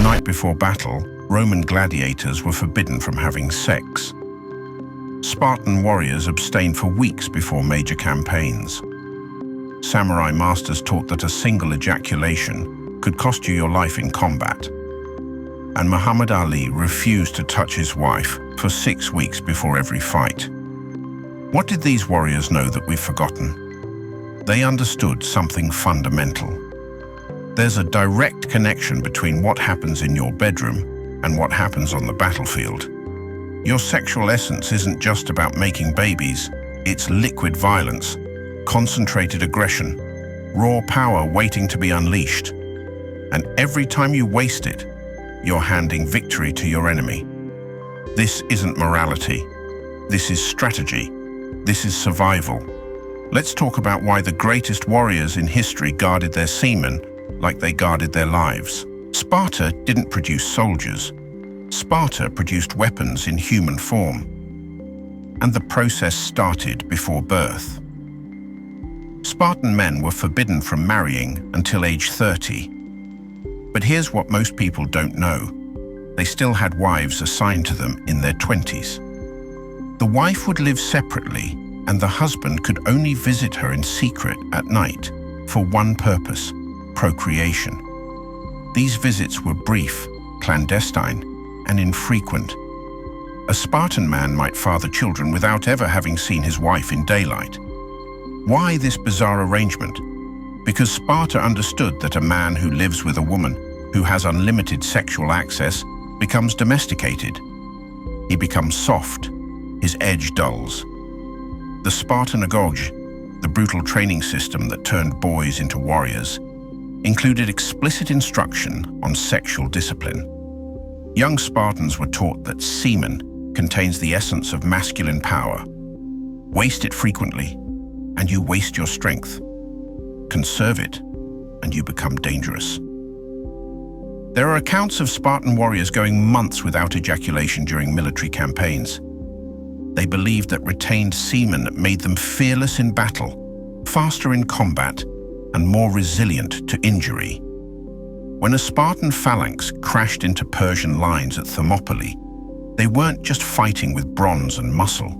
The night before battle, Roman gladiators were forbidden from having sex. Spartan warriors abstained for weeks before major campaigns. Samurai masters taught that a single ejaculation could cost you your life in combat. And Muhammad Ali refused to touch his wife for 6 weeks before every fight. What did these warriors know that we've forgotten? They understood something fundamental. There's a direct connection between what happens in your bedroom and what happens on the battlefield. Your sexual essence isn't just about making babies, it's liquid violence, concentrated aggression, raw power waiting to be unleashed. And every time you waste it, you're handing victory to your enemy. This isn't morality. This is strategy. This is survival. Let's talk about why the greatest warriors in history guarded their semen like they guarded their lives. Sparta didn't produce soldiers. Sparta produced weapons in human form. And the process started before birth. Spartan men were forbidden from marrying until age 30. But here's what most people don't know. They still had wives assigned to them in their 20s. The wife would live separately, and the husband could only visit her in secret at night for one purpose: procreation. These visits were brief, clandestine, and infrequent. A Spartan man might father children without ever having seen his wife in daylight. Why this bizarre arrangement? Because Sparta understood that a man who lives with a woman who has unlimited sexual access becomes domesticated. He becomes soft, his edge dulls. The Spartan agog, the brutal training system that turned boys into warriors, included explicit instruction on sexual discipline. Young Spartans were taught that semen contains the essence of masculine power. Waste it frequently, and you waste your strength. Conserve it, and you become dangerous. There are accounts of Spartan warriors going months without ejaculation during military campaigns. They believed that retained semen made them fearless in battle, faster in combat, and more resilient to injury. When a Spartan phalanx crashed into Persian lines at Thermopylae, they weren't just fighting with bronze and muscle.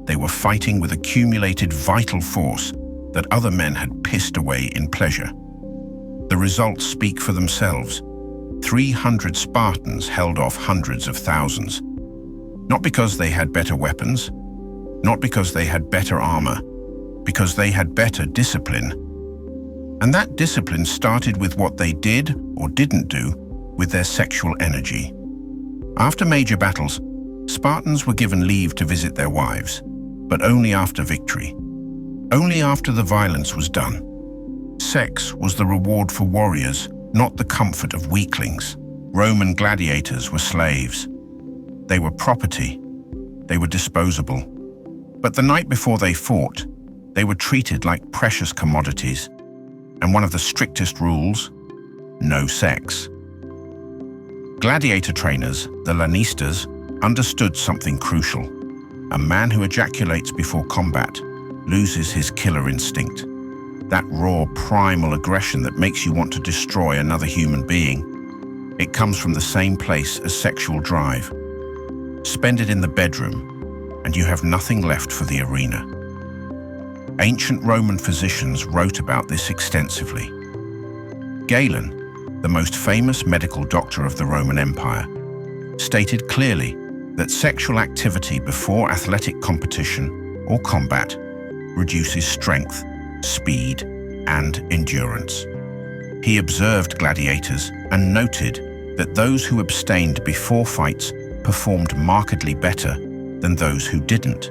They were fighting with accumulated vital force that other men had pissed away in pleasure. The results speak for themselves. 300 Spartans held off hundreds of thousands. Not because they had better weapons, not because they had better armor, because they had better discipline. And that discipline started with what they did or didn't do with their sexual energy. After major battles, Spartans were given leave to visit their wives, but only after victory. Only after the violence was done. Sex was the reward for warriors, not the comfort of weaklings. Roman gladiators were slaves. They were property. They were disposable. But the night before they fought, they were treated like precious commodities. And one of the strictest rules: no sex. Gladiator trainers, the lanistas, understood something crucial. A man who ejaculates before combat loses his killer instinct. That raw, primal aggression that makes you want to destroy another human being. It comes from the same place as sexual drive. Spend it in the bedroom, and you have nothing left for the arena. Ancient Roman physicians wrote about this extensively. Galen, the most famous medical doctor of the Roman Empire, stated clearly that sexual activity before athletic competition or combat reduces strength, speed, and endurance. He observed gladiators and noted that those who abstained before fights performed markedly better than those who didn't.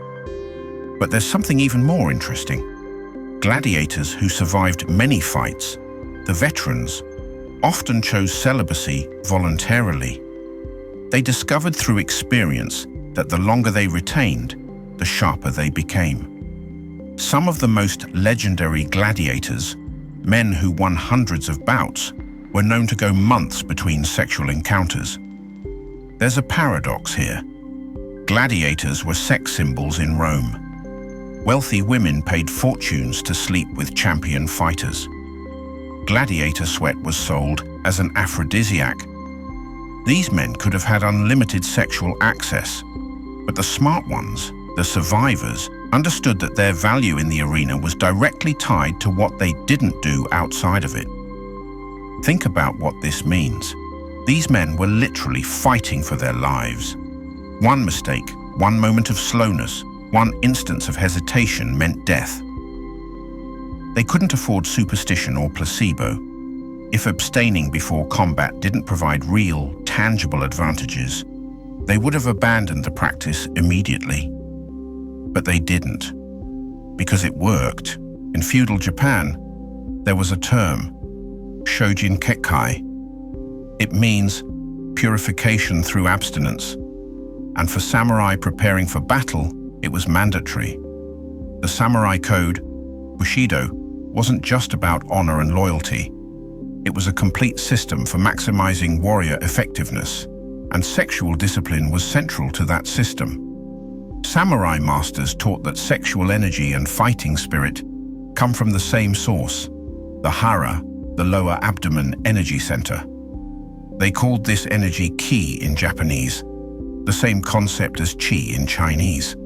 But there's something even more interesting. Gladiators who survived many fights, the veterans, often chose celibacy voluntarily. They discovered through experience that the longer they retained, the sharper they became. Some of the most legendary gladiators, men who won hundreds of bouts, were known to go months between sexual encounters. There's a paradox here. Gladiators were sex symbols in Rome. Wealthy women paid fortunes to sleep with champion fighters. Gladiator sweat was sold as an aphrodisiac, These men could have had unlimited sexual access, but the smart ones, the survivors, understood that their value in the arena was directly tied to what they didn't do outside of it. Think about what this means. These men were literally fighting for their lives. One mistake, one moment of slowness, one instance of hesitation meant death. They couldn't afford superstition or placebo. If abstaining before combat didn't provide real, tangible advantages, they would have abandoned the practice immediately. But they didn't, because it worked. In feudal Japan, there was a term, Shojin Kekkai. It means purification through abstinence. And for samurai preparing for battle, it was mandatory. The samurai code, Bushido, wasn't just about honor and loyalty. It was a complete system for maximizing warrior effectiveness, and sexual discipline was central to that system. Samurai masters taught that sexual energy and fighting spirit come from the same source, the hara, the lower abdomen energy center. They called this energy ki in Japanese, the same concept as chi in Chinese.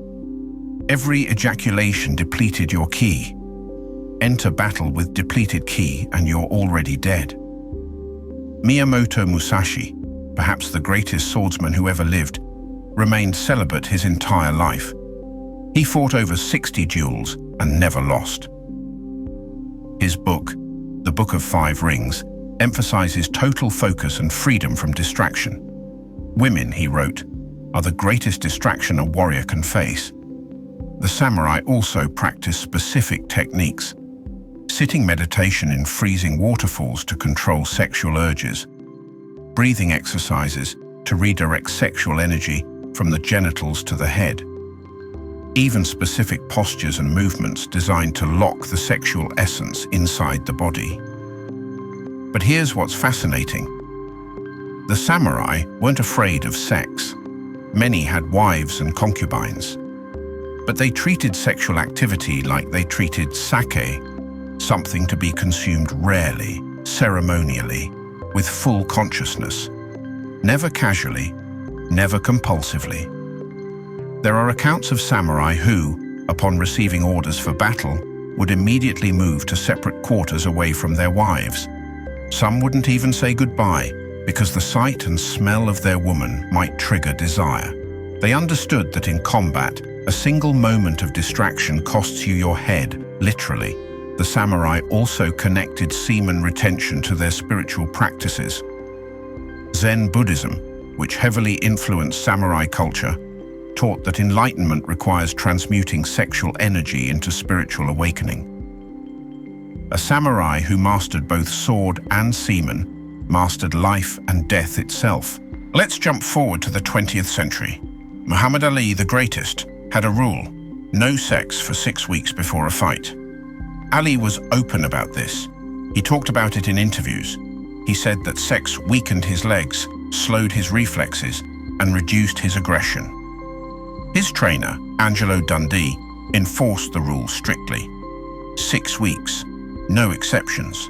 Every ejaculation depleted your ki. Enter battle with depleted ki and you're already dead. Miyamoto Musashi, perhaps the greatest swordsman who ever lived, remained celibate his entire life. He fought over 60 duels and never lost. His book, The Book of Five Rings, emphasizes total focus and freedom from distraction. Women, he wrote, are the greatest distraction a warrior can face. The samurai also practiced specific techniques, sitting meditation in freezing waterfalls to control sexual urges, breathing exercises to redirect sexual energy from the genitals to the head, even specific postures and movements designed to lock the sexual essence inside the body. But here's what's fascinating. The samurai weren't afraid of sex. Many had wives and concubines. But they treated sexual activity like they treated sake, something to be consumed rarely, ceremonially, with full consciousness. Never casually, never compulsively. There are accounts of samurai who, upon receiving orders for battle, would immediately move to separate quarters away from their wives. Some wouldn't even say goodbye, because the sight and smell of their woman might trigger desire. They understood that in combat, a single moment of distraction costs you your head, literally. The samurai also connected semen retention to their spiritual practices. Zen Buddhism, which heavily influenced samurai culture, taught that enlightenment requires transmuting sexual energy into spiritual awakening. A samurai who mastered both sword and semen mastered life and death itself. Let's jump forward to the 20th century. Muhammad Ali, the greatest, had a rule: no sex for 6 weeks before a fight. Ali was open about this. He talked about it in interviews. He said that sex weakened his legs, slowed his reflexes, and reduced his aggression. His trainer, Angelo Dundee, enforced the rule strictly. 6 weeks, no exceptions.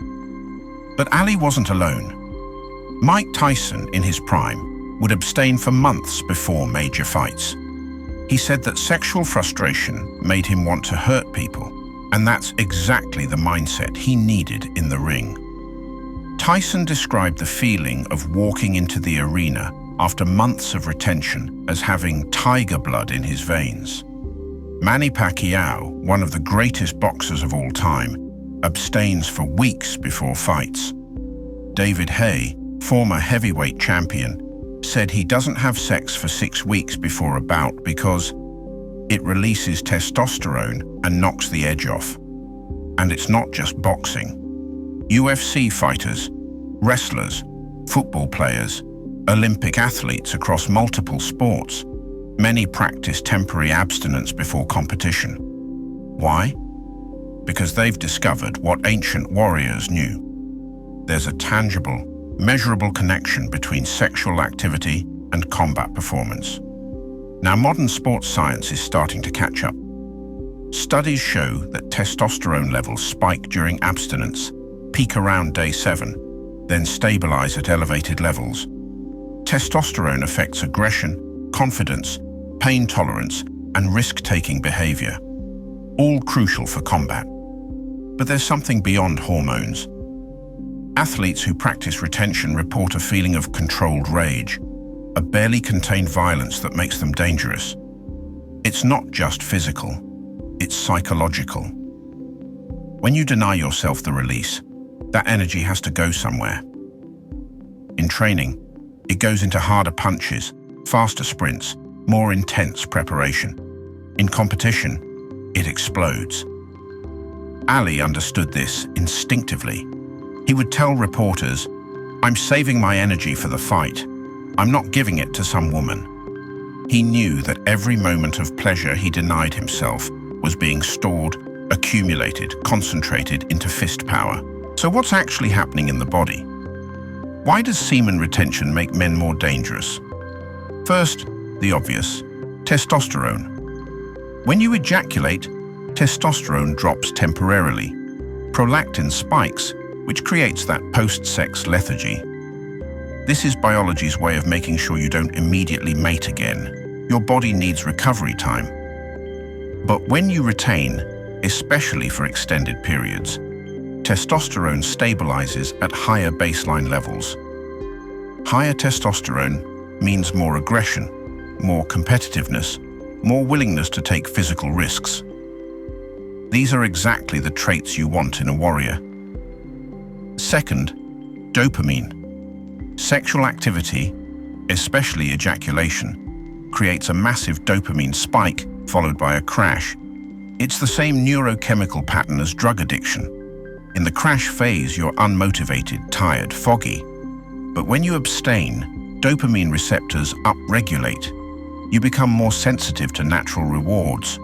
But Ali wasn't alone. Mike Tyson, in his prime, would abstain for months before major fights. He said that sexual frustration made him want to hurt people, and that's exactly the mindset he needed in the ring. Tyson described the feeling of walking into the arena after months of retention as having tiger blood in his veins. Manny Pacquiao, one of the greatest boxers of all time, abstains for weeks before fights. David Haye, former heavyweight champion, said he doesn't have sex for 6 weeks before a bout because it releases testosterone and knocks the edge off. And it's not just boxing. UFC fighters, wrestlers, football players, Olympic athletes across multiple sports, many practice temporary abstinence before competition. Why? Because they've discovered what ancient warriors knew. There's a tangible, measurable connection between sexual activity and combat performance. Now, modern sports science is starting to catch up. Studies show that testosterone levels spike during abstinence, peak around day 7, then stabilize at elevated levels. Testosterone affects aggression, confidence, pain tolerance, and risk-taking behavior, all crucial for combat. But there's something beyond hormones. Athletes who practice retention report a feeling of controlled rage, a barely contained violence that makes them dangerous. It's not just physical, it's psychological. When you deny yourself the release, that energy has to go somewhere. In training, it goes into harder punches, faster sprints, more intense preparation. In competition, it explodes. Ali understood this instinctively. He would tell reporters, "I'm saving my energy for the fight. I'm not giving it to some woman." He knew that every moment of pleasure he denied himself was being stored, accumulated, concentrated into fist power. So what's actually happening in the body? Why does semen retention make men more dangerous? First, the obvious, testosterone. When you ejaculate, testosterone drops temporarily. Prolactin spikes, which creates that post-sex lethargy. This is biology's way of making sure you don't immediately mate again. Your body needs recovery time. But when you retain, especially for extended periods, testosterone stabilizes at higher baseline levels. Higher testosterone means more aggression, more competitiveness, more willingness to take physical risks. These are exactly the traits you want in a warrior. Second, dopamine. Sexual activity, especially ejaculation, creates a massive dopamine spike followed by a crash. It's the same neurochemical pattern as drug addiction. In the crash phase, you're unmotivated, tired, foggy. But when you abstain, dopamine receptors upregulate. You become more sensitive to natural rewards.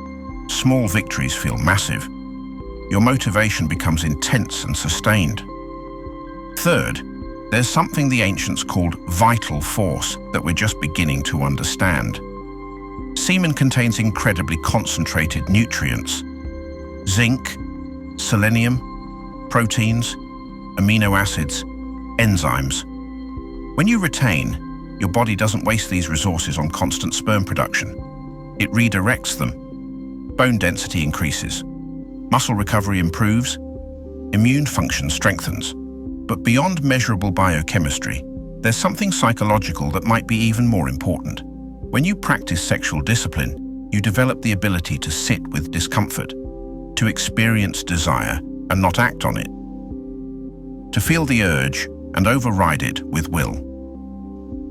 Small victories feel massive. Your motivation becomes intense and sustained. Third, there's something the ancients called vital force that we're just beginning to understand. Semen contains incredibly concentrated nutrients. Zinc, selenium, proteins, amino acids, enzymes. When you retain, your body doesn't waste these resources on constant sperm production. It redirects them. Bone density increases. Muscle recovery improves. Immune function strengthens. But beyond measurable biochemistry, there's something psychological that might be even more important. When you practice sexual discipline, you develop the ability to sit with discomfort, to experience desire and not act on it, to feel the urge and override it with will.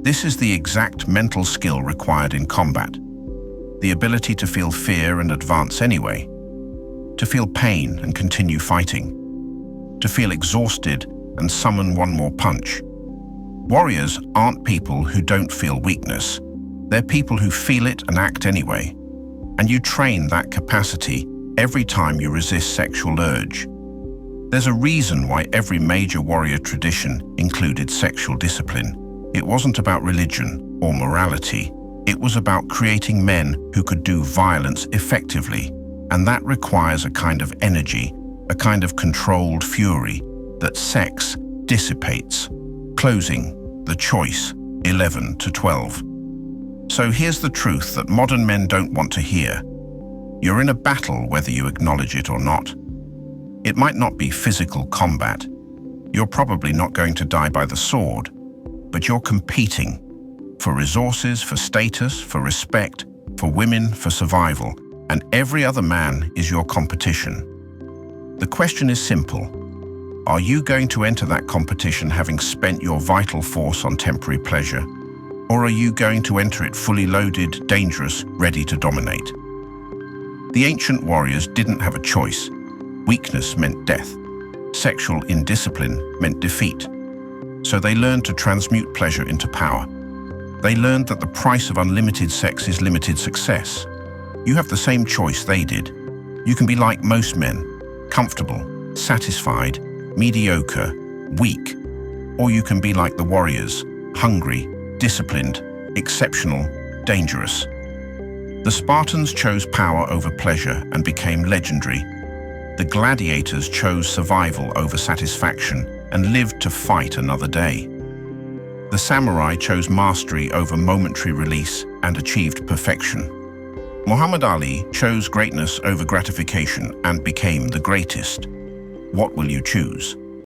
This is the exact mental skill required in combat. The ability to feel fear and advance anyway, to feel pain and continue fighting, to feel exhausted and summon one more punch. Warriors aren't people who don't feel weakness. They're people who feel it and act anyway. And you train that capacity every time you resist sexual urge. There's a reason why every major warrior tradition included sexual discipline. It wasn't about religion or morality. It was about creating men who could do violence effectively. And that requires a kind of energy, a kind of controlled fury that sex dissipates. Closing, the choice, 11 to 12. So here's the truth that modern men don't want to hear. You're in a battle whether you acknowledge it or not. It might not be physical combat. You're probably not going to die by the sword, but you're competing for resources, for status, for respect, for women, for survival, and every other man is your competition. The question is simple. Are you going to enter that competition having spent your vital force on temporary pleasure? Or are you going to enter it fully loaded, dangerous, ready to dominate? The ancient warriors didn't have a choice. Weakness meant death. Sexual indiscipline meant defeat. So they learned to transmute pleasure into power. They learned that the price of unlimited sex is limited success. You have the same choice they did. You can be like most men, comfortable, satisfied, mediocre, weak. Or you can be like the warriors, hungry, disciplined, exceptional, dangerous. The Spartans chose power over pleasure and became legendary. The gladiators chose survival over satisfaction and lived to fight another day. The samurai chose mastery over momentary release and achieved perfection. Muhammad Ali chose greatness over gratification and became the greatest. What will you choose?